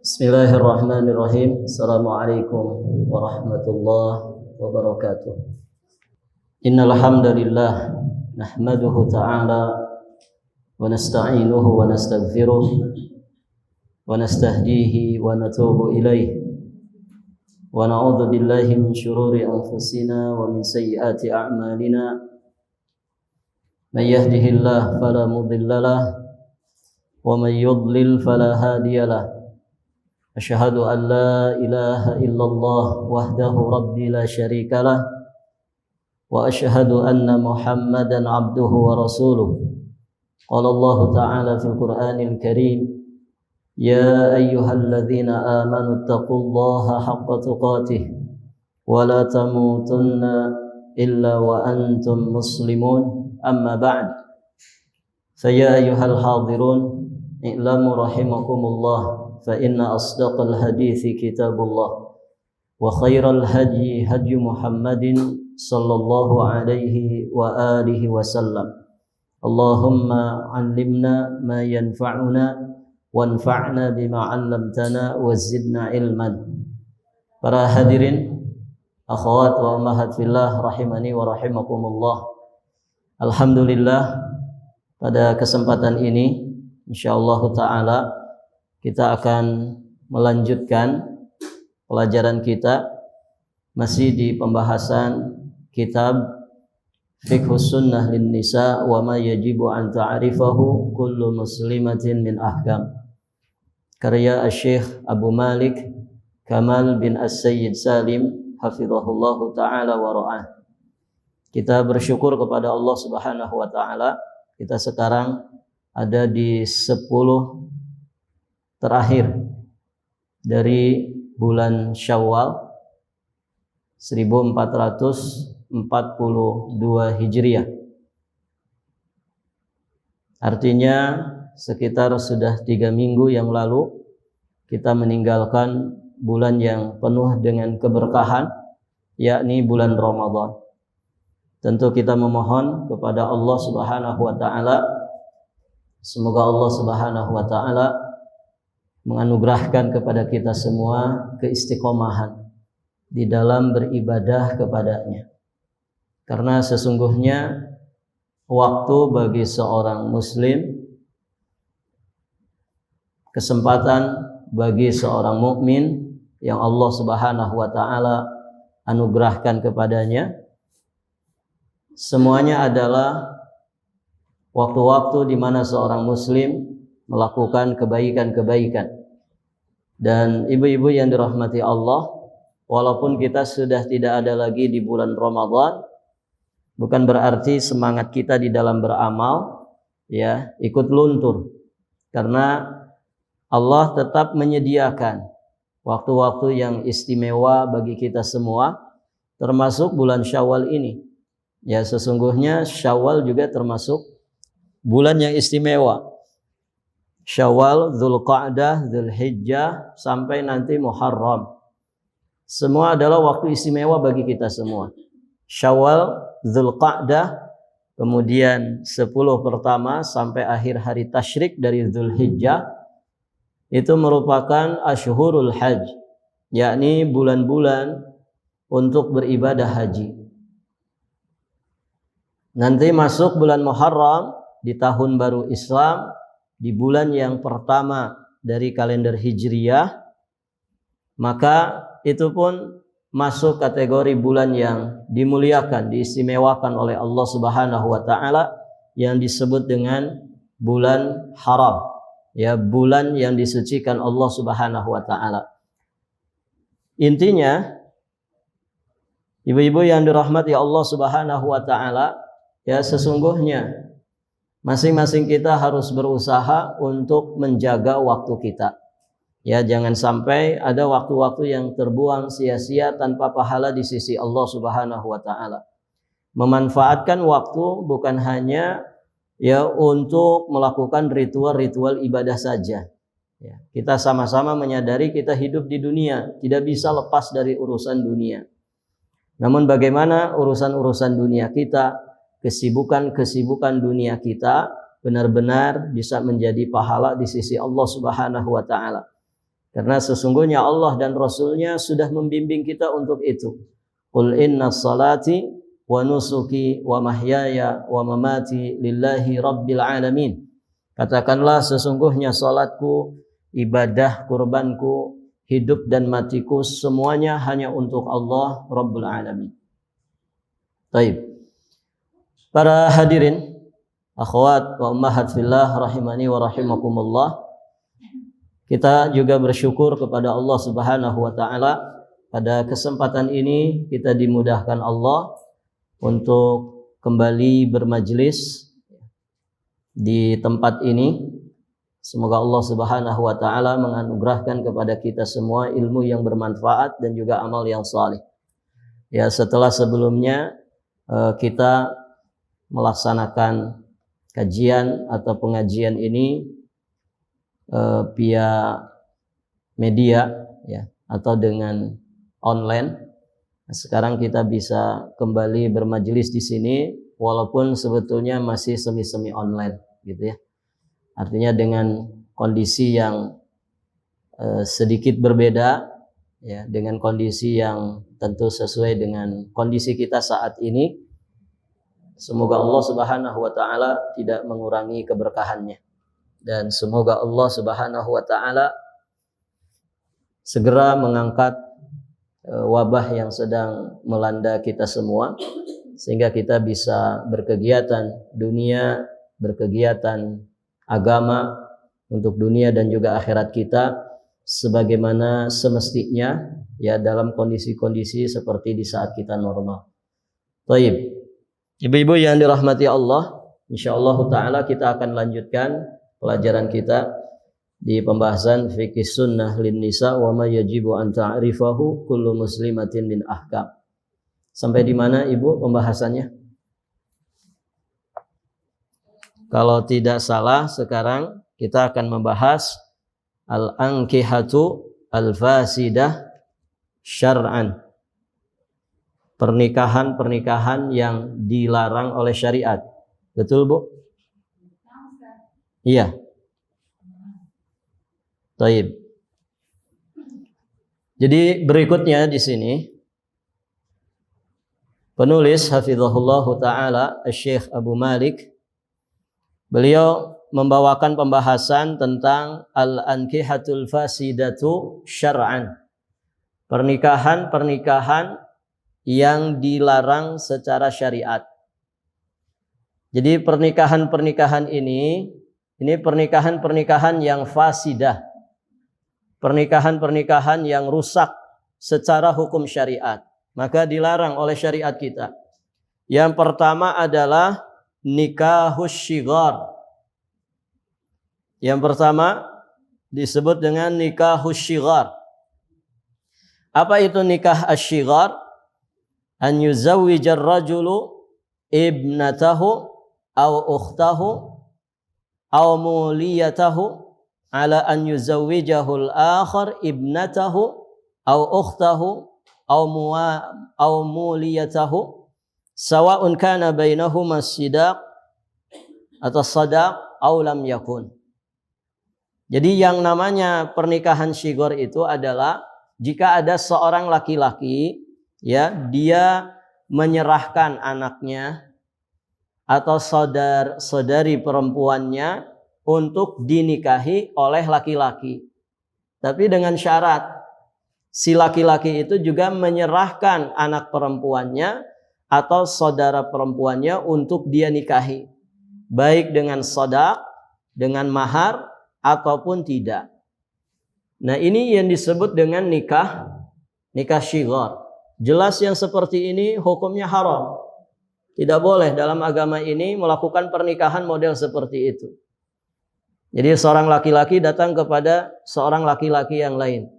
Bismillahirrahmanirrahim. Assalamualaikum warahmatullahi wabarakatuh. Innal hamdalillah nahmaduhu ta'ala wa nasta'inuhu wa nastaghfiruh wa nastahdihi wa natubu ilaih wa na'udzu billahi min shururi anfusina wa min sayyiati a'malina. May yahdihillahu fala mudilla lahu wa may yudlil fala hadiya lahu. Asyhadu an la ilaha illallah wahdahu rabbi la syarika lah wa asyhadu anna Muhammadan abduhu wa rasuluh. Qala Allah ta'ala fil Qur'anil Karim, ya ayyuhalladzina amanu taqullaha haqqa tuqatih wa la tamutunna illa wa antum muslimun. Amma ba'd. Fa ya ayyuhal hadirun i'lamu rahimakumullah فإن أصدق الحديث كتاب الله وخير الهدي هدي محمد صلى الله عليه وآله وسلم. اللهم علمنا ما ينفعنا وانفعنا بما علمتنا وزدنا علما. Para hadirin, akhwat wa ummahat fillah rahimani wa rahimakumullah. Alhamdulillah, pada kesempatan ini insyaallah taala kita akan melanjutkan pelajaran kita masih di pembahasan kitab Fiqhus Sunnah lin Nisa wa ma yajibu an ta'rifahu kullu muslimatin min ahkam, karya Syekh Abu Malik Kamal bin As-Sayyid Salim hafizahullahu ta'ala wa ra'ah. Kita bersyukur kepada Allah Subhanahu wa ta'ala, kita sekarang ada di 10 terakhir dari bulan Syawal 1442 Hijriah. Artinya sekitar sudah 3 minggu yang lalu kita meninggalkan bulan yang penuh dengan keberkahan, yakni bulan Ramadan. Tentu kita memohon kepada Allah Subhanahu wa ta'ala, semoga Allah Subhanahu wa ta'ala menganugerahkan kepada kita semua keistiqomahan di dalam beribadah kepadanya. Karena sesungguhnya waktu bagi seorang muslim, kesempatan bagi seorang mukmin yang Allah Subhanahu wa ta'ala anugerahkan kepadanya, semuanya adalah waktu-waktu di mana seorang muslim melakukan kebaikan-kebaikan. Dan ibu-ibu yang dirahmati Allah, walaupun kita sudah tidak ada lagi di bulan Ramadan, bukan berarti semangat kita di dalam beramal ya ikut luntur, karena Allah tetap menyediakan waktu-waktu yang istimewa bagi kita semua, termasuk bulan Syawal ini. Ya, sesungguhnya Syawal juga termasuk bulan yang istimewa. Syawal, Dzulqa'dah, Dzulhijjah sampai nanti Muharram. Semua adalah waktu istimewa bagi kita semua. Syawal, Dzulqa'dah, kemudian 10 pertama sampai akhir hari tasyrik dari Dzulhijjah, itu merupakan Ashhurul Hajj, yakni bulan-bulan untuk beribadah haji. Nanti masuk bulan Muharram di tahun baru Islam, di bulan yang pertama dari kalender Hijriyah, maka itu pun masuk kategori bulan yang dimuliakan, diistimewakan oleh Allah Subhanahu wa ta'ala, yang disebut dengan bulan haram, ya, bulan yang disucikan Allah Subhanahu wa ta'ala. Intinya, ibu-ibu yang dirahmati Allah Subhanahu wa ta'ala, ya, sesungguhnya masing-masing kita harus berusaha untuk menjaga waktu kita. Ya, jangan sampai ada waktu-waktu yang terbuang sia-sia tanpa pahala di sisi Allah Subhanahu wa ta'ala. Memanfaatkan waktu bukan hanya ya untuk melakukan ritual-ritual ibadah saja. Ya, kita sama-sama menyadari kita hidup di dunia, tidak bisa lepas dari urusan dunia. Namun bagaimana urusan-urusan dunia kita, kesibukan-kesibukan dunia kita benar-benar bisa menjadi pahala di sisi Allah Subhanahu wa ta'ala. Karena sesungguhnya Allah dan Rasulnya sudah membimbing kita untuk itu. Qul inna salati wa nusuki wa mahyaya wa mamati lillahi rabbil alamin. Katakanlah sesungguhnya salatku, ibadah kurbanku, hidup dan matiku semuanya hanya untuk Allah Rabbul Alamin. Baik. Para hadirin, akhwat wa ummahat fillah rahimani wa rahimakumullah. Kita juga bersyukur kepada Allah Subhanahu wa taala pada kesempatan ini kita dimudahkan Allah untuk kembali bermajlis di tempat ini. Semoga Allah Subhanahu wa taala menganugerahkan kepada kita semua ilmu yang bermanfaat dan juga amal yang saleh. Ya, setelah sebelumnya kita melaksanakan kajian atau pengajian ini via media ya atau dengan online. Sekarang kita bisa kembali bermajlis di sini walaupun sebetulnya masih semi-semi online gitu ya. Artinya dengan kondisi yang sedikit berbeda ya, dengan kondisi yang tentu sesuai dengan kondisi kita saat ini. Semoga Allah Subhanahu wa taala tidak mengurangi keberkahannya dan semoga Allah Subhanahu wa taala segera mengangkat wabah yang sedang melanda kita semua sehingga kita bisa berkegiatan dunia, berkegiatan agama untuk dunia dan juga akhirat kita sebagaimana semestinya ya dalam kondisi-kondisi seperti di saat kita normal. Baik. Ibu-ibu yang dirahmati Allah, insyaallah taala kita akan lanjutkan pelajaran kita di pembahasan fikih sunnah lin nisa wa ma yajibu an ta'rifahu kullu muslimatin min ahkam. Sampai di mana Ibu pembahasannya? Kalau tidak salah sekarang kita akan membahas al-ankihatu al-fasidah syar'an. Pernikahan-pernikahan yang dilarang oleh syariat. Betul, Bu? Iya. Taib. Jadi berikutnya di sini penulis hafizahullah taala Syekh Abu Malik beliau membawakan pembahasan tentang al-ankihatul fasidatu syar'an. Pernikahan-pernikahan yang dilarang secara syariat. Jadi pernikahan-pernikahan ini pernikahan-pernikahan yang fasidah. Pernikahan-pernikahan yang rusak secara hukum syariat. Maka dilarang oleh syariat kita. Yang pertama adalah nikahus syighar. Yang pertama disebut dengan nikahus syighar. Apa itu nikah asy-syighar? An yuzawwijar rajulu ibnatahu aw ukhtahu aw muliyatahu ala an yuzawwijahu al-akhar ibnatahu aw ukhtahu aw muliyatahu sawa'un kana bainahuma sidaq atau sadaq aw lam yakun. Jadi yang namanya pernikahan syighar itu adalah jika ada seorang laki-laki ya dia menyerahkan anaknya atau saudari perempuannya untuk dinikahi oleh laki-laki. Tapi dengan syarat si laki-laki itu juga menyerahkan anak perempuannya atau saudara perempuannya untuk dia nikahi. Baik dengan shadaq, dengan mahar ataupun tidak. Nah, ini yang disebut dengan nikah syighar. Jelas yang seperti ini hukumnya haram. Tidak boleh dalam agama ini melakukan pernikahan model seperti itu. Jadi seorang laki-laki datang kepada seorang laki-laki yang lain.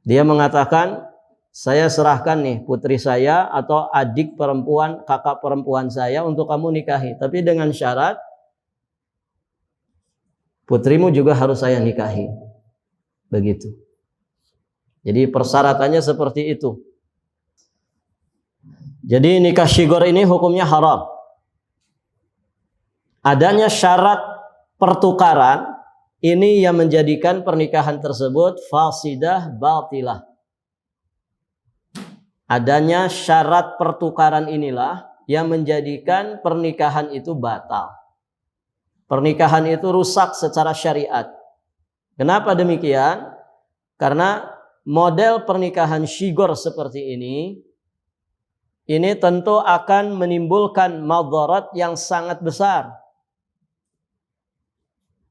Dia mengatakan, saya serahkan nih putri saya atau adik perempuan, kakak perempuan saya untuk kamu nikahi. Tapi dengan syarat, putrimu juga harus saya nikahi. Begitu. Jadi persyaratannya seperti itu. Jadi nikah syighar ini hukumnya haram. Adanya syarat pertukaran ini yang menjadikan pernikahan tersebut fasidah batilah. Adanya syarat pertukaran inilah yang menjadikan pernikahan itu batal. Pernikahan itu rusak secara syariat. Kenapa demikian? Karena model pernikahan syigor seperti ini tentu akan menimbulkan madarat yang sangat besar.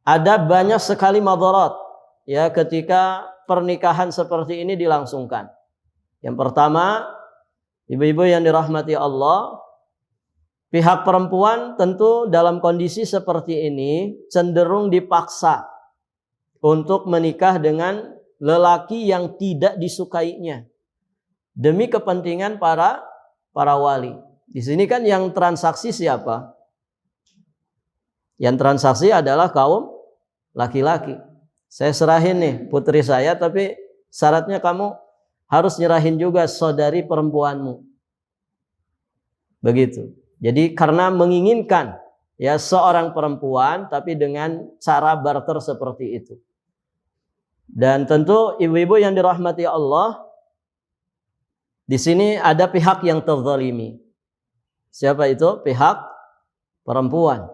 Ada banyak sekali madarat ya ketika pernikahan seperti ini dilangsungkan. Yang pertama, ibu-ibu yang dirahmati Allah, pihak perempuan tentu dalam kondisi seperti ini cenderung dipaksa untuk menikah dengan lelaki yang tidak disukainya demi kepentingan para wali. Di sini kan yang transaksi siapa? Yang transaksi adalah kaum laki-laki. Saya serahin nih putri saya, tapi syaratnya kamu harus nyerahin juga saudari perempuanmu. Begitu. Jadi karena menginginkan ya seorang perempuan, tapi dengan cara barter seperti itu. Dan tentu ibu-ibu yang dirahmati Allah, di sini ada pihak yang terzalimi. Siapa itu? Pihak perempuan.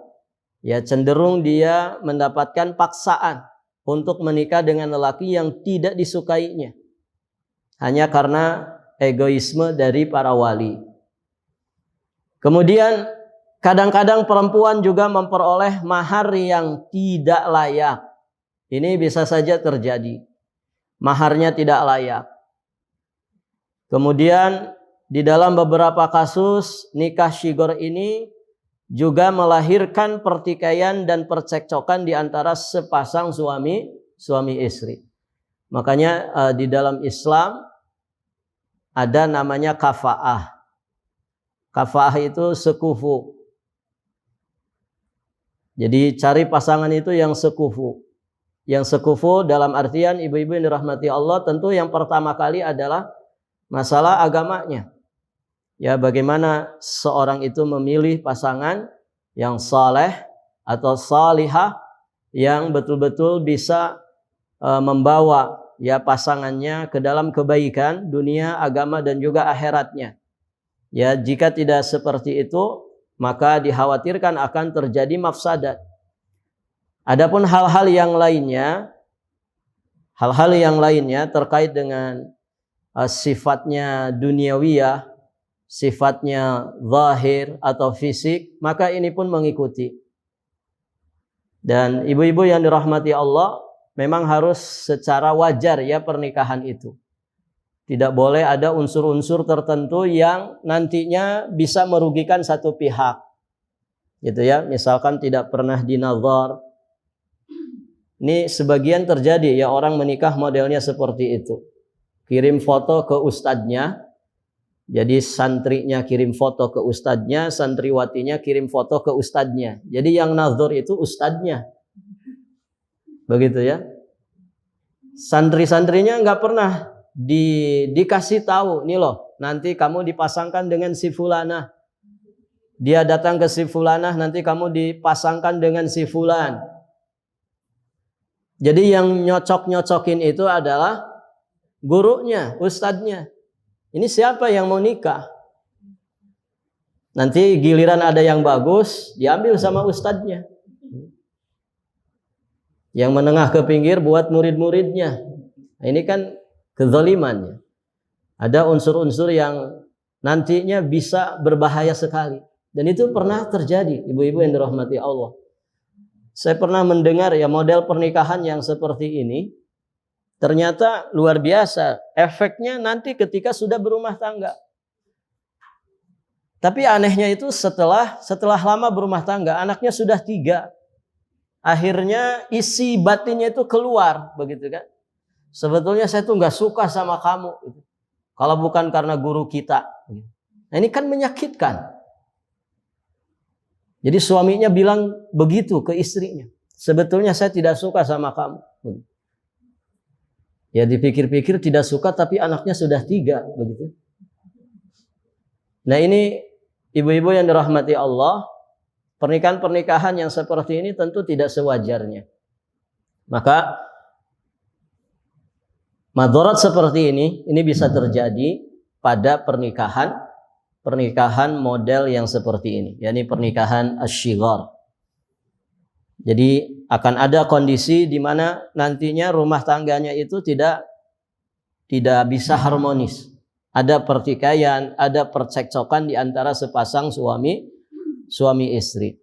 Ya cenderung dia mendapatkan paksaan untuk menikah dengan lelaki yang tidak disukainya. Hanya karena egoisme dari para wali. Kemudian kadang-kadang perempuan juga memperoleh mahar yang tidak layak. Ini bisa saja terjadi. Maharnya tidak layak. Kemudian di dalam beberapa kasus nikah syigor ini juga melahirkan pertikaian dan percekcokan di antara sepasang suami istri. Makanya di dalam Islam ada namanya kafaah. Kafaah itu sekufu. Jadi cari pasangan itu yang sekufu. Yang sekufu dalam artian ibu-ibu yang dirahmati Allah, tentu yang pertama kali adalah masalah agamanya. Ya, bagaimana seorang itu memilih pasangan yang saleh atau salihah yang betul-betul bisa membawa ya pasangannya ke dalam kebaikan dunia, agama dan juga akhiratnya. Ya, jika tidak seperti itu, maka dikhawatirkan akan terjadi mafsadat. Adapun hal-hal yang lainnya terkait dengan sifatnya duniawiyah, sifatnya zahir atau fisik, maka ini pun mengikuti. Dan ibu-ibu yang dirahmati Allah, memang harus secara wajar ya pernikahan itu. Tidak boleh ada unsur-unsur tertentu yang nantinya bisa merugikan satu pihak. Gitu ya, misalkan tidak pernah dinazar. Ini sebagian terjadi ya, orang menikah modelnya seperti itu. Kirim foto ke ustadznya. Jadi santrinya kirim foto ke ustadznya, santriwatinya kirim foto ke ustadznya. Jadi yang nazar itu ustadznya. Begitu ya. Santri-santrinya nggak pernah dikasih tahu, nih loh, nanti kamu dipasangkan dengan si fulanah. Dia datang ke si fulanah, nanti kamu dipasangkan dengan si fulan. Jadi yang nyocok-nyocokin itu adalah gurunya, ustadznya. Ini siapa yang mau nikah? Nanti giliran ada yang bagus, diambil sama ustadznya. Yang menengah ke pinggir buat murid-muridnya. Nah, ini kan kezalimannya. Ada unsur-unsur yang nantinya bisa berbahaya sekali. Dan itu pernah terjadi, ibu-ibu yang dirahmati Allah. Saya pernah mendengar ya model pernikahan yang seperti ini. Ternyata luar biasa. Efeknya nanti ketika sudah berumah tangga. Tapi anehnya itu setelah lama berumah tangga, anaknya sudah 3. Akhirnya isi batinnya itu keluar, begitu kan? Sebetulnya saya tuh nggak suka sama kamu, kalau bukan karena guru kita. Nah, ini kan menyakitkan. Jadi suaminya bilang begitu ke istrinya. Sebetulnya saya tidak suka sama kamu. Ya dipikir-pikir tidak suka, tapi anaknya sudah 3, begitu. Nah ini ibu-ibu yang dirahmati Allah, pernikahan-pernikahan yang seperti ini tentu tidak sewajarnya. Maka madarat seperti ini bisa terjadi pada pernikahan model yang seperti ini, yakni pernikahan asy-syighar. Jadi akan ada kondisi di mana nantinya rumah tangganya itu tidak bisa harmonis. Ada pertikaian, ada percekcokan di antara sepasang suami istri.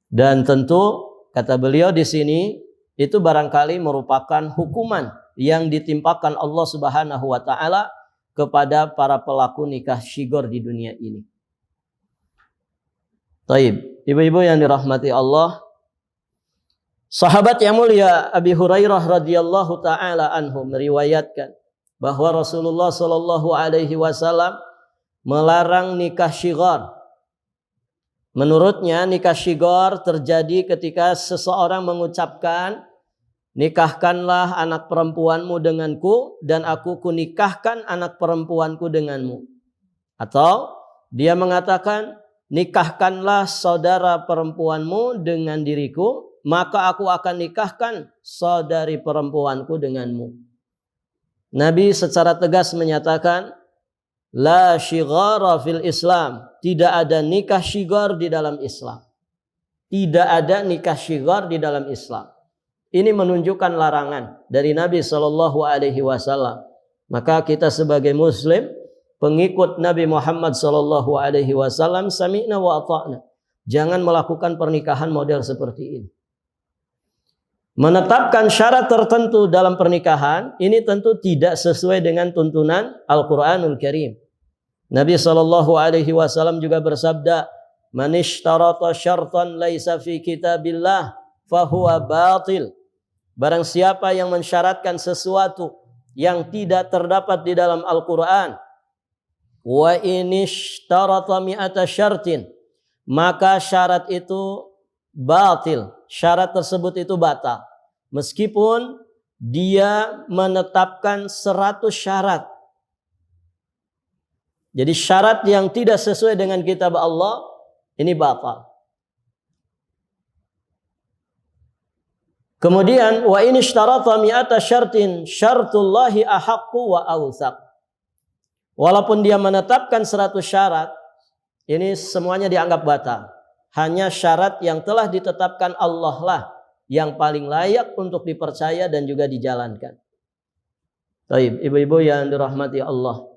Dan tentu kata beliau di sini itu barangkali merupakan hukuman yang ditimpakan Allah Subhanahu wa taala kepada para pelaku nikah syighar di dunia ini. Taib, ibu-ibu yang dirahmati Allah, sahabat yang mulia Abi Hurairah radhiyallahu taala anhu meriwayatkan bahwa Rasulullah sallallahu alaihi wasallam melarang nikah syighar. Menurutnya nikah syighar terjadi ketika seseorang mengucapkan, nikahkanlah anak perempuanmu denganku dan aku kunikahkan anak perempuanku denganmu. Atau dia mengatakan, nikahkanlah saudara perempuanmu dengan diriku, maka aku akan nikahkan saudari perempuanku denganmu. Nabi secara tegas menyatakan, la syighara fil Islam. Tidak ada nikah syighar di dalam Islam. Tidak ada nikah syighar di dalam Islam. Ini menunjukkan larangan dari Nabi SAW. Maka kita sebagai Muslim, pengikut Nabi Muhammad SAW, sami'na wa ata'na. Jangan melakukan pernikahan model seperti ini. Menetapkan syarat tertentu dalam pernikahan ini tentu tidak sesuai dengan tuntunan Al-Qur'anul Karim. Nabi SAW juga bersabda, "Man ishtarata syartan laisa fi kitabillah fahuwa batil." Barang siapa yang mensyaratkan sesuatu yang tidak terdapat di dalam Al-Qur'an, wa inishtarata mi'ata syartin, maka syarat itu batil. Syarat tersebut itu batal. Meskipun dia menetapkan 100 syarat. Jadi syarat yang tidak sesuai dengan kitab Allah ini batal. Kemudian wa in ishtarata mi'ata syartin syartullahi ahaqqu wa awsaq. Walaupun dia menetapkan 100 syarat, ini semuanya dianggap batal. Hanya syarat yang telah ditetapkan Allah lah yang paling layak untuk dipercaya dan juga dijalankan. Baik, ibu-ibu yang dirahmati Allah,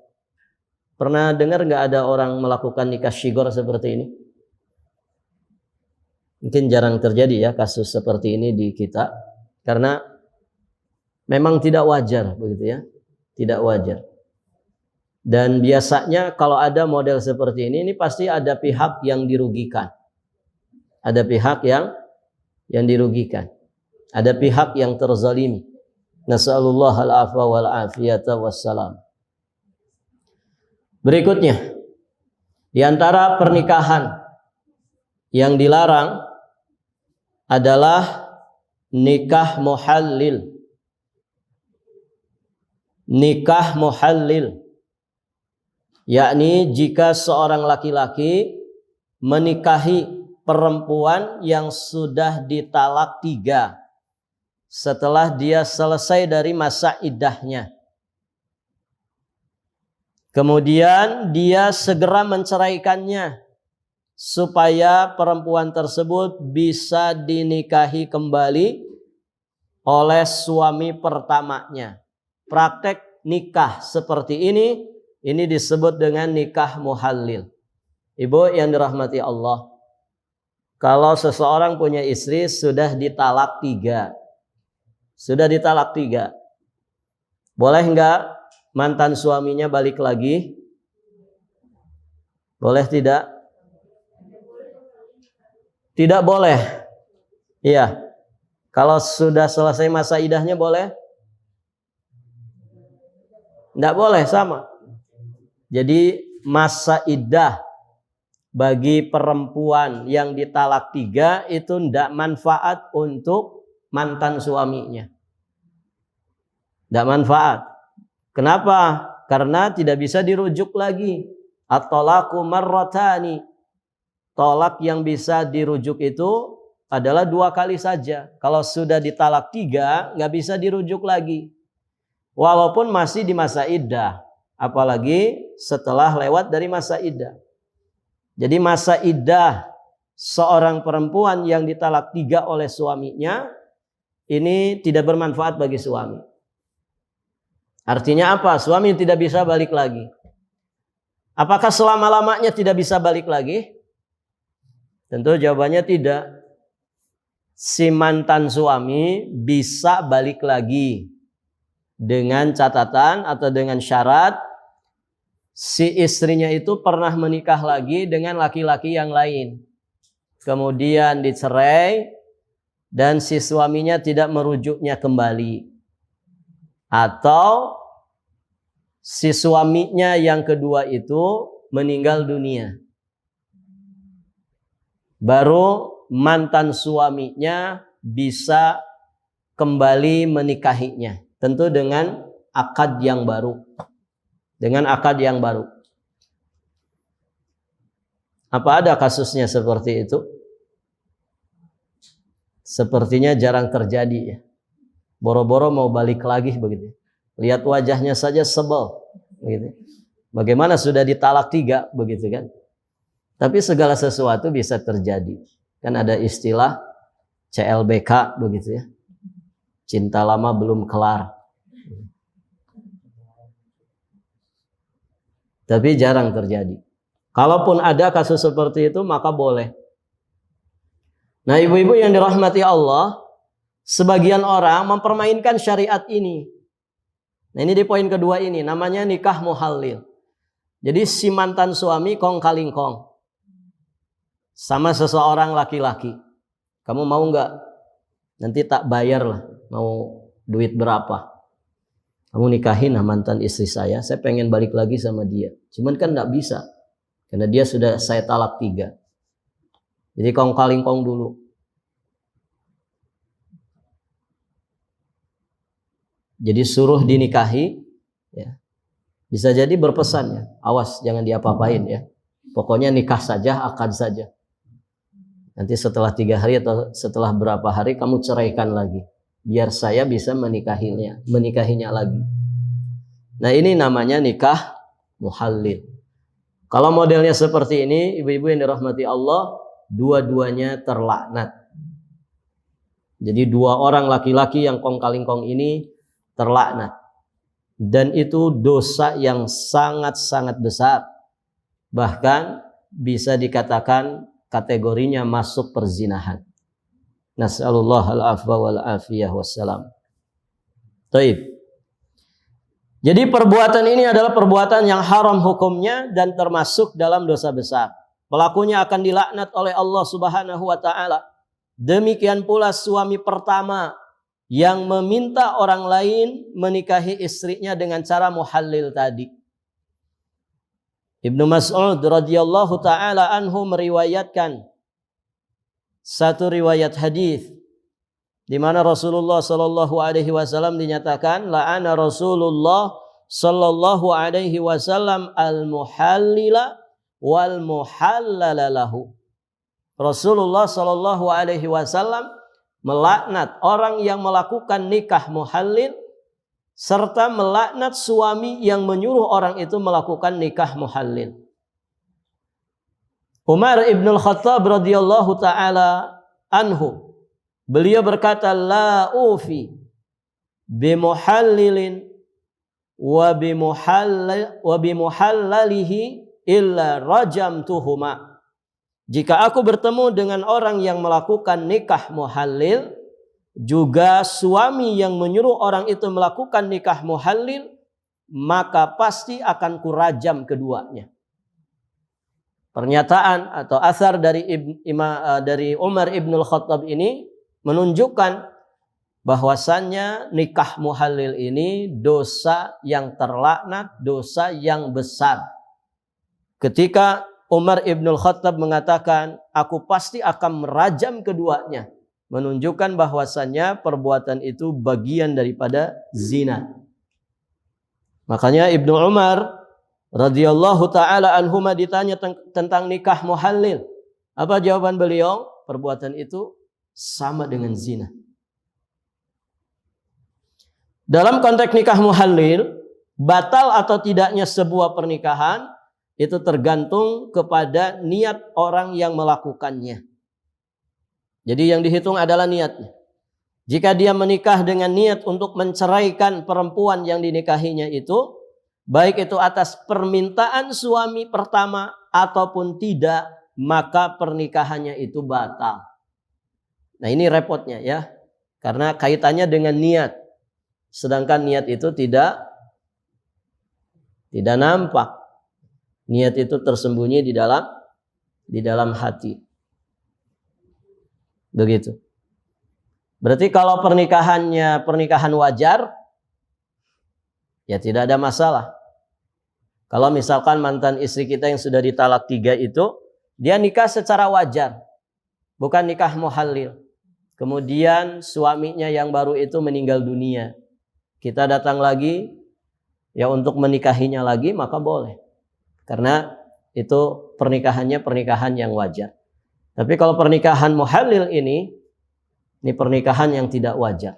pernah dengar nggak ada orang melakukan nikah syighar seperti ini? Mungkin jarang terjadi ya kasus seperti ini di kita, karena memang tidak wajar begitu ya, tidak wajar. Dan biasanya kalau ada model seperti ini pasti ada pihak yang dirugikan. Ada pihak yang dirugikan. Ada pihak yang terzalimi. Nas'alullah al-afwa wal afiyata wassalam. Berikutnya, di antara pernikahan yang dilarang adalah nikah muhallil. Nikah muhallil, yakni jika seorang laki-laki menikahi perempuan yang sudah ditalak 3 setelah dia selesai dari masa iddahnya. Kemudian dia segera menceraikannya supaya perempuan tersebut bisa dinikahi kembali oleh suami pertamanya. Praktek nikah seperti ini disebut dengan nikah muhallil. Ibu yang dirahmati Allah, kalau seseorang punya istri sudah ditalak 3, boleh enggak mantan suaminya balik lagi? Boleh tidak? Tidak boleh. Iya. Kalau sudah selesai masa iddahnya boleh? Tidak boleh, sama. Jadi masa iddah bagi perempuan yang ditalak 3 itu tidak manfaat untuk mantan suaminya. Tidak manfaat. Kenapa? Karena tidak bisa dirujuk lagi. At-talaqu marratani. Tolak yang bisa dirujuk itu adalah 2 kali saja. Kalau sudah ditalak 3, nggak bisa dirujuk lagi. Walaupun masih di masa iddah. Apalagi setelah lewat dari masa iddah. Jadi masa iddah seorang perempuan yang ditalak 3 oleh suaminya, ini tidak bermanfaat bagi suami. Artinya apa? Suami tidak bisa balik lagi. Apakah selama-lamanya tidak bisa balik lagi? Tentu jawabannya tidak. Si mantan suami bisa balik lagi dengan catatan atau dengan syarat si istrinya itu pernah menikah lagi dengan laki-laki yang lain. Kemudian dicerai dan si suaminya tidak merujuknya kembali. Atau si suaminya yang kedua itu meninggal dunia. Baru mantan suaminya bisa kembali menikahinya. Tentu dengan akad yang baru. Dengan akad yang baru. Apa ada kasusnya seperti itu? Sepertinya jarang terjadi ya. Boro-boro mau balik lagi begitu. Lihat wajahnya saja sebel begitu. Bagaimana sudah ditalak 3 begitu kan? Tapi segala sesuatu bisa terjadi. Kan ada istilah CLBK begitu ya. Cinta lama belum kelar. Tapi jarang terjadi. Kalaupun ada kasus seperti itu maka boleh. Nah, ibu-ibu yang dirahmati Allah, sebagian orang mempermainkan syariat ini. Nah, ini di poin kedua ini, namanya nikah muhallil. Jadi si mantan suami kong kaling kong sama seseorang laki-laki. Kamu mau nggak? Nanti tak bayar lah. Mau duit berapa? Kamu nikahin mantan istri saya pengen balik lagi sama dia. Cuman kan nggak bisa. Karena dia sudah saya talak 3. Jadi kong kaling kong dulu. Jadi suruh dinikahi. Ya. Bisa jadi berpesan ya. Awas jangan diapa-apain ya. Pokoknya nikah saja, akad saja. Nanti setelah 3 hari atau setelah berapa hari kamu ceraikan lagi. Biar saya bisa menikahinya lagi. Nah, ini namanya nikah muhallil. Kalau modelnya seperti ini, ibu-ibu yang dirahmati Allah, dua-duanya terlaknat. Jadi 2 orang laki-laki yang kong kaling kong ini terlaknat. Dan itu dosa yang sangat-sangat besar. Bahkan bisa dikatakan kategorinya masuk perzinahan. Nas'alullah al-afwa wal-afiyah wassalam. Taib. Jadi perbuatan ini adalah perbuatan yang haram hukumnya dan termasuk dalam dosa besar. Pelakunya akan dilaknat oleh Allah Subhanahu wa taala. Demikian pula suami pertama yang meminta orang lain menikahi istrinya dengan cara muhallil tadi. Ibnu Mas'ud radhiyallahu taala anhu meriwayatkan satu riwayat hadis di mana Rasulullah sallallahu alaihi wasallam dinyatakan la'ana Rasulullah sallallahu alaihi wasallam al-muhallila wal muhallala lahu. Rasulullah sallallahu alaihi wasallam melaknat orang yang melakukan nikah muhallil serta melaknat suami yang menyuruh orang itu melakukan nikah muhallil. Umar ibn al-Khattab radhiyallahu ta'ala anhu, beliau berkata, la ufi bimuhallilin wa bimuhallalihi illa rajamtuhuma. Jika aku bertemu dengan orang yang melakukan nikah muhallil, juga suami yang menyuruh orang itu melakukan nikah muhallil, maka pasti akan kurajam keduanya. Pernyataan atau asar dari Umar ibn al-Khattab ini menunjukkan bahwasannya nikah muhallil ini dosa yang terlaknat, dosa yang besar. Ketika Umar ibn al-Khattab mengatakan, aku pasti akan merajam keduanya, menunjukkan bahwasannya perbuatan itu bagian daripada zina. Makanya Ibnu Umar radhiyallahu taala anhuma ditanya tentang nikah muhallil. Apa jawaban beliau? Perbuatan itu sama dengan zina. Dalam konteks nikah muhallil, batal atau tidaknya sebuah pernikahan itu tergantung kepada niat orang yang melakukannya. Jadi yang dihitung adalah niatnya. Jika dia menikah dengan niat untuk menceraikan perempuan yang dinikahinya itu, baik itu atas permintaan suami pertama ataupun tidak, maka pernikahannya itu batal. Nah, ini repotnya ya. Karena kaitannya dengan niat. Sedangkan niat itu tidak nampak. Niat itu tersembunyi di dalam hati. Begitu. Berarti kalau pernikahan wajar, ya tidak ada masalah. Kalau misalkan mantan istri kita yang sudah ditalak 3 itu, dia nikah secara wajar, bukan nikah muhallil. Kemudian suaminya yang baru itu meninggal dunia. Kita datang lagi, ya untuk menikahinya lagi, maka boleh. Karena itu pernikahan yang wajar. Tapi kalau pernikahan muhallil ini pernikahan yang tidak wajar.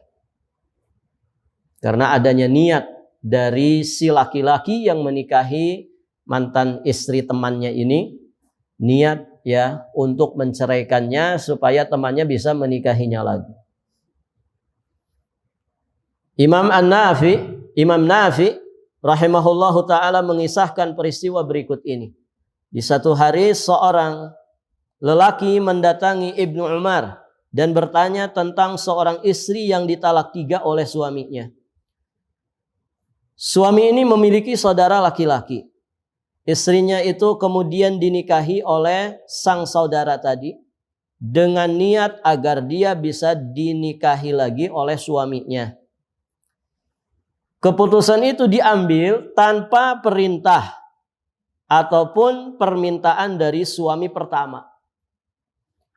Karena adanya niat dari si laki-laki yang menikahi mantan istri temannya ini, niat ya untuk menceraikannya supaya temannya bisa menikahinya lagi. Imam Nafi rahimahullahu ta'ala mengisahkan peristiwa berikut ini. Di satu hari seorang lelaki mendatangi Ibnu Umar dan bertanya tentang seorang istri yang ditalak 3 oleh suaminya. Suami ini memiliki saudara laki-laki. Istrinya itu kemudian dinikahi oleh sang saudara tadi dengan niat agar dia bisa dinikahi lagi oleh suaminya. Keputusan itu diambil tanpa perintah ataupun permintaan dari suami pertama.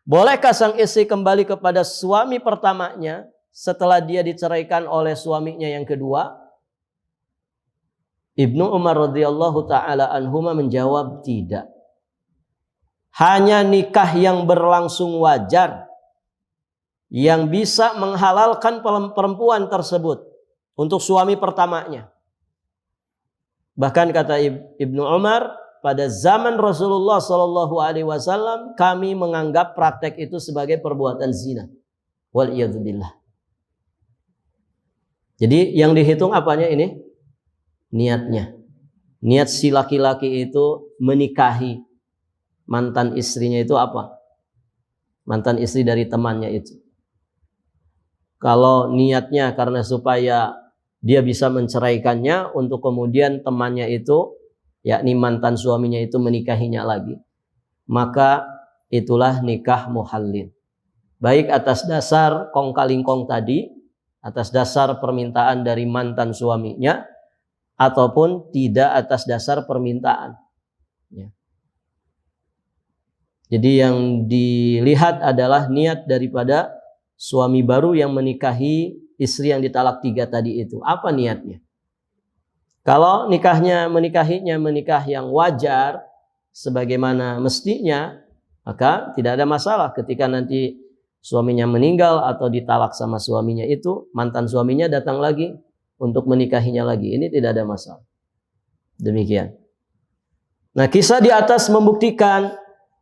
Bolehkah sang istri kembali kepada suami pertamanya setelah dia diceraikan oleh suaminya yang kedua? Ibnu Umar radhiyallahu ta'ala anhuma menjawab tidak. Hanya nikah yang berlangsung wajar yang bisa menghalalkan perempuan tersebut untuk suami pertamanya. Bahkan kata Ibnu Umar, pada zaman Rasulullah Shallallahu Alaihi Wasallam kami menganggap praktek itu sebagai perbuatan zina. Waliyadzubillah. Jadi yang dihitung apanya ini? Niatnya. Niat si laki-laki itu menikahi mantan istrinya itu apa? Mantan istri dari temannya itu. Kalau niatnya karena supaya dia bisa menceraikannya untuk kemudian temannya itu, yakni mantan suaminya itu menikahinya lagi, maka itulah nikah muhallil. Baik atas dasar kong kali kong tadi, atas dasar permintaan dari mantan suaminya, ataupun tidak atas dasar permintaan. Ya. Jadi yang dilihat adalah niat daripada suami baru yang menikahi istri yang ditalak 3 tadi itu. Apa niatnya? Kalau menikahinya menikah yang wajar sebagaimana mestinya, maka tidak ada masalah ketika nanti suaminya meninggal atau ditalak sama suaminya itu, mantan suaminya datang lagi untuk menikahinya lagi. Ini tidak ada masalah. Demikian. Nah, kisah di atas membuktikan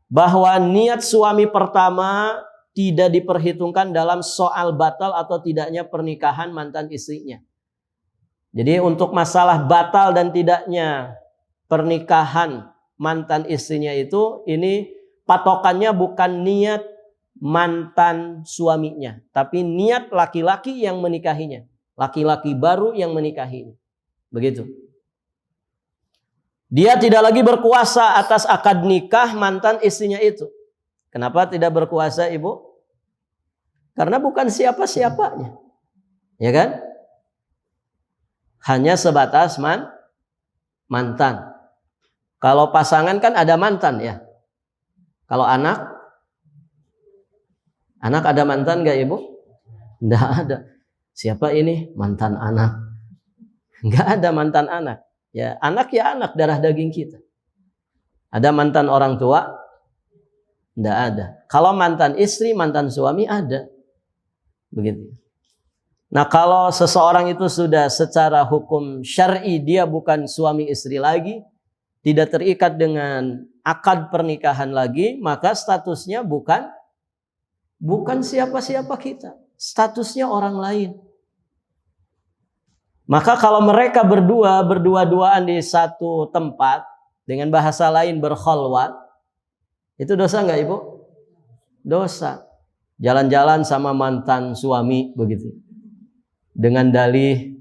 bahwa niat suami pertama tidak diperhitungkan dalam soal batal atau tidaknya pernikahan mantan istrinya. Jadi untuk masalah batal dan tidaknya pernikahan mantan istrinya itu, ini patokannya bukan niat mantan suaminya, tapi niat laki-laki yang menikahinya, laki-laki baru yang menikahinya. Begitu. Dia tidak lagi berkuasa atas akad nikah mantan istrinya itu. Kenapa tidak berkuasa, Ibu? Karena bukan siapa-siapanya. Ya kan? Hanya sebatas mantan. Kalau pasangan kan ada mantan ya. Kalau anak ada mantan gak, Ibu? Tidak ada. Siapa ini? Mantan anak. Gak ada mantan anak. Ya, anak darah daging kita. Ada mantan orang tua? Tidak ada. Kalau mantan istri, mantan suami ada. Begitu. Nah, kalau seseorang itu sudah secara hukum syar'i dia bukan suami istri lagi, tidak terikat dengan akad pernikahan lagi, maka statusnya bukan siapa-siapa kita. Statusnya orang lain. Maka kalau mereka berdua-duaan di satu tempat, dengan bahasa lain berkhalwat, itu dosa nggak Ibu? Dosa. Jalan-jalan sama mantan suami begitu. Dengan dalih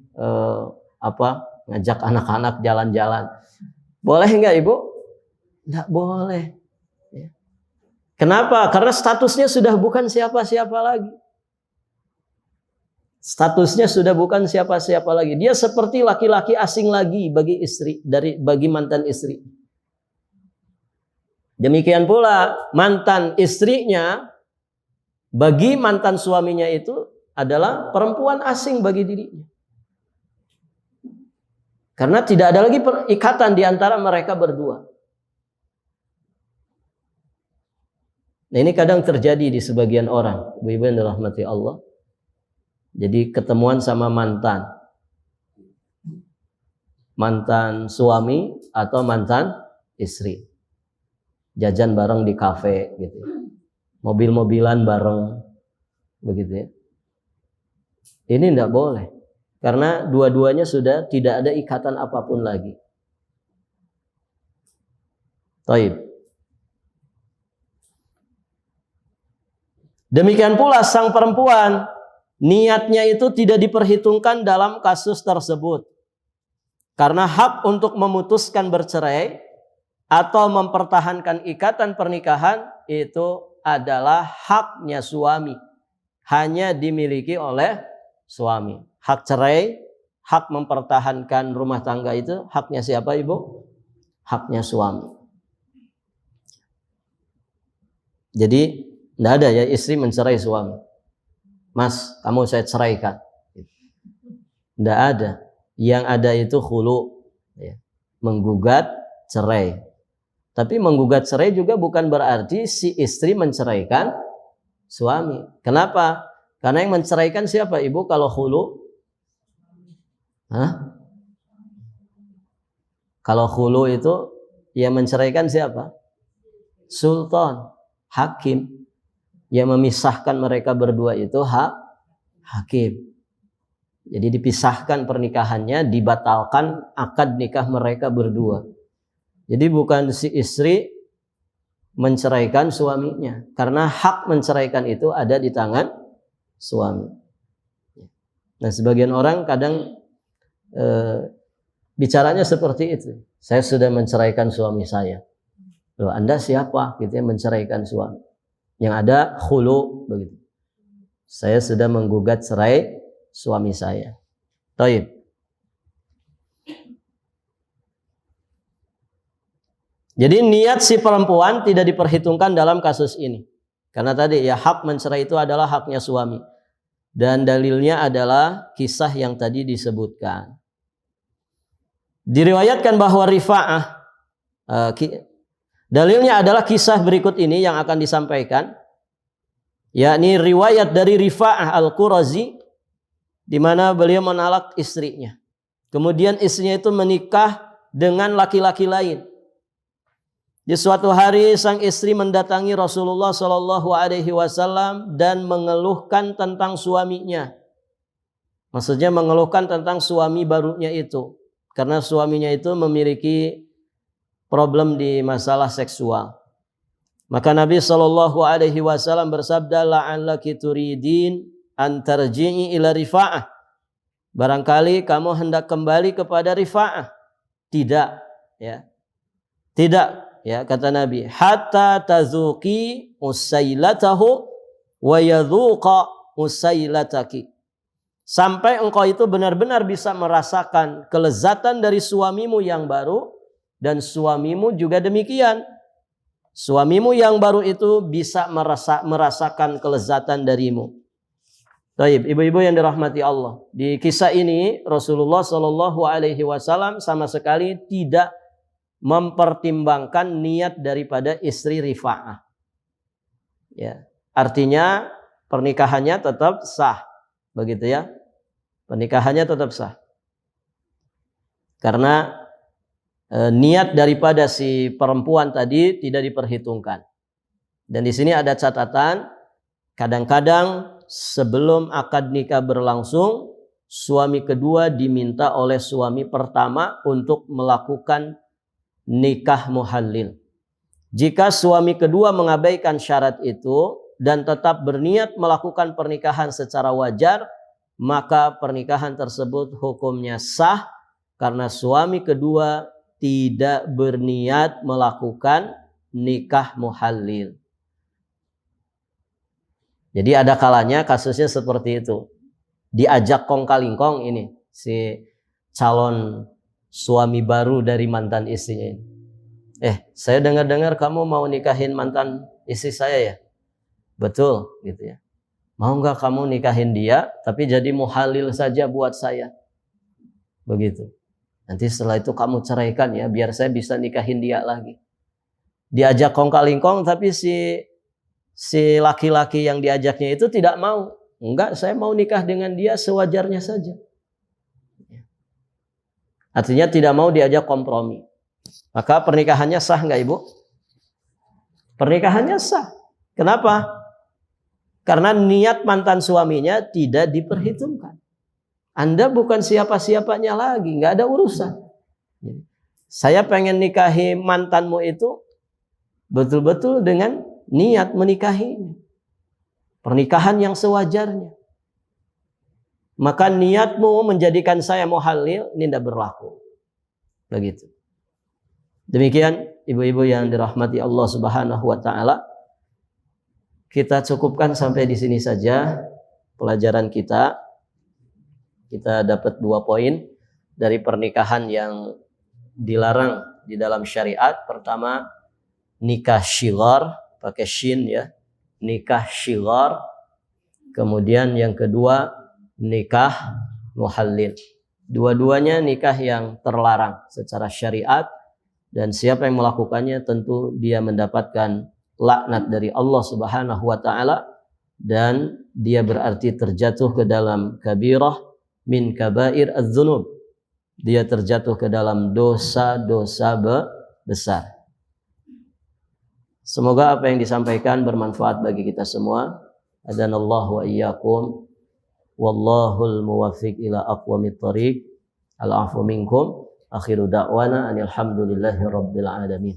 ngajak anak-anak jalan-jalan. Boleh nggak Ibu? Nggak boleh. Ya. Kenapa? Karena statusnya sudah bukan siapa-siapa lagi. Statusnya sudah bukan siapa-siapa lagi. Dia seperti laki-laki asing lagi bagi mantan istri. Demikian pula mantan istrinya bagi mantan suaminya itu adalah perempuan asing bagi dirinya. Karena tidak ada lagi ikatan di antara mereka berdua. Nah, ini kadang terjadi di sebagian orang, ibu-ibu yang dirahmati Allah. Jadi ketemuan sama mantan suami atau mantan istri. Jajan bareng di kafe gitu. Mobil-mobilan bareng begitu ya. Ini tidak boleh. Karena dua-duanya sudah tidak ada ikatan apapun lagi. Taib. Demikian pula sang perempuan, niatnya itu tidak diperhitungkan dalam kasus tersebut. Karena hak untuk memutuskan bercerai atau mempertahankan ikatan pernikahan itu adalah haknya suami. Hanya dimiliki oleh suami. Hak cerai, hak mempertahankan rumah tangga itu haknya siapa Ibu? Haknya suami. Jadi tidak ada ya istri mencerai suami. Mas, kamu saya ceraikan. Tidak ada. Yang ada itu khulu, ya. Menggugat cerai. Tapi menggugat cerai juga bukan berarti si istri menceraikan suami. Kenapa? Karena yang menceraikan siapa Ibu kalau khulu? Hah? Kalau khulu itu yang menceraikan siapa? Sultan, hakim. Yang memisahkan mereka berdua itu hakim. Jadi dipisahkan pernikahannya, dibatalkan akad nikah mereka berdua. Jadi bukan si istri menceraikan suaminya. Karena hak menceraikan itu ada di tangan suami. Nah, sebagian orang kadang bicaranya seperti itu. Saya sudah menceraikan suami saya. Loh, Anda siapa? Gitu ya, menceraikan suami. Yang ada khulu begitu. Saya sudah menggugat cerai suami saya. Taib. Jadi niat si perempuan tidak diperhitungkan dalam kasus ini. Karena tadi ya hak mencerai itu adalah haknya suami. Dan dalilnya adalah kisah yang tadi disebutkan. Diriwayatkan bahwa Rifa'ah, dalilnya adalah kisah berikut ini yang akan disampaikan. Yakni riwayat dari Rifa'ah Al-Qurazi, di mana beliau menalak istrinya. Kemudian istrinya itu menikah dengan laki-laki lain. Di suatu hari sang istri mendatangi Rasulullah SAW dan mengeluhkan tentang suaminya. Maksudnya mengeluhkan tentang suami barunya itu. Karena suaminya itu memiliki problem di masalah seksual. Maka Nabi SAW bersabda, la'allaki turidin an tarji'i ila Rifa'ah. Barangkali kamu hendak kembali kepada Rifa'ah. Tidak, ya. Tidak. Ya, kata Nabi, hatta tazuqi usailatahu wa yadhuqa usailataki. Sampai engkau itu benar-benar bisa merasakan kelezatan dari suamimu yang baru dan suamimu juga demikian. Suamimu yang baru itu bisa merasakan kelezatan darimu. Baik, ibu-ibu yang dirahmati Allah. Di kisah ini Rasulullah SAW sama sekali tidak mempertimbangkan niat daripada istri Rifa'ah. Ya, artinya pernikahannya tetap sah, begitu ya. Pernikahannya tetap sah. Karena niat daripada si perempuan tadi tidak diperhitungkan. Dan di sini ada catatan, kadang-kadang sebelum akad nikah berlangsung, suami kedua diminta oleh suami pertama untuk melakukan nikah muhallil. Jika suami kedua mengabaikan syarat itu dan tetap berniat melakukan pernikahan secara wajar, maka pernikahan tersebut hukumnya sah karena suami kedua tidak berniat melakukan nikah muhallil. Jadi ada kalanya kasusnya seperti itu. Diajak kong-kalingkong ini si calon suami baru dari mantan istrinya ini. Saya dengar-dengar kamu mau nikahin mantan istri saya ya? Betul, gitu ya. Mau nggak kamu nikahin dia, tapi jadi muhalil saja buat saya? Begitu. Nanti setelah itu kamu ceraikan ya, biar saya bisa nikahin dia lagi. Diajak kong-kalingkong, tapi si laki-laki yang diajaknya itu tidak mau. Enggak, saya mau nikah dengan dia sewajarnya saja. Artinya tidak mau diajak kompromi. Maka pernikahannya sah enggak, Ibu? Pernikahannya sah. Kenapa? Karena niat mantan suaminya tidak diperhitungkan. Anda bukan siapa-siapanya lagi, enggak ada urusan. Saya pengen nikahi mantanmu itu betul-betul dengan niat menikahinya. Pernikahan yang sewajarnya. Maka niatmu menjadikan saya muhallil ini tidak berlaku. Begitu. Demikian ibu-ibu yang dirahmati Allah Subhanahu wa taala. Kita cukupkan sampai di sini saja pelajaran kita. Kita dapat 2 poin dari pernikahan yang dilarang di dalam syariat. Pertama, nikah syighar, pakai shin ya. Nikah syighar. Kemudian yang kedua, nikah muhallil. Dua-duanya nikah yang terlarang secara syariat. Dan siapa yang melakukannya tentu dia mendapatkan laknat dari Allah Subhanahu wa taala dan dia berarti terjatuh ke dalam kabirah min kabair adz-dzunub. Dia terjatuh ke dalam dosa-dosa besar. Semoga apa yang disampaikan bermanfaat bagi kita semua. Adanallahu wa iyyakum. Wallahul muwaffiq ila aqwamit thariq. Al-'afwu minkum. Akhiru da'wana alhamdulillahi rabbil alamin.